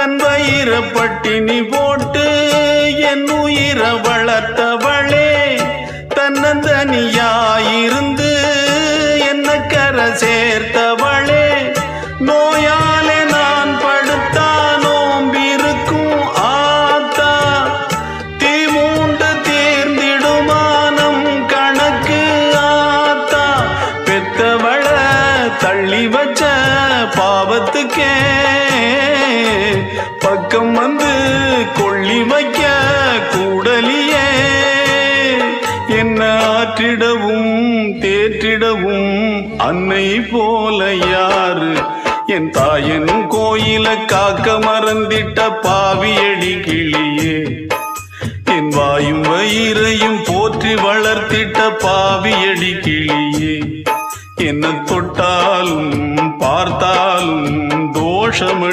தன் வயிற பட்டினி போட்டு என் உயிர வளர்த்தவளே, தன்னந்தனியாயிருந்து என்ன கரை சேர்த்தவளே, நோயாலே நான் படுத்தா நோம்பிருக்கும் ஆத்தா, தீ மூண்டு தீர்ந்திடுமானம் கணக்கு ஆத்தா, பெத்தவள தள்ளி வச்ச பாவத்துக்கே பக்கம் வந்து கொள்ளி வைக்க கூடலியே, என்ன ஆற்றிடவும் தேற்றிடவும் அன்னை போல யாரு, என் தாயன் கோயில காக்க மறந்திட்ட பாவியடி கிளியே, என் வாயும் வயிறையும் போற்றி வளர்த்திட்ட பாவியடி கிளியே, என்ன தொட்டாலும் பார்த்தாலும் தோஷம்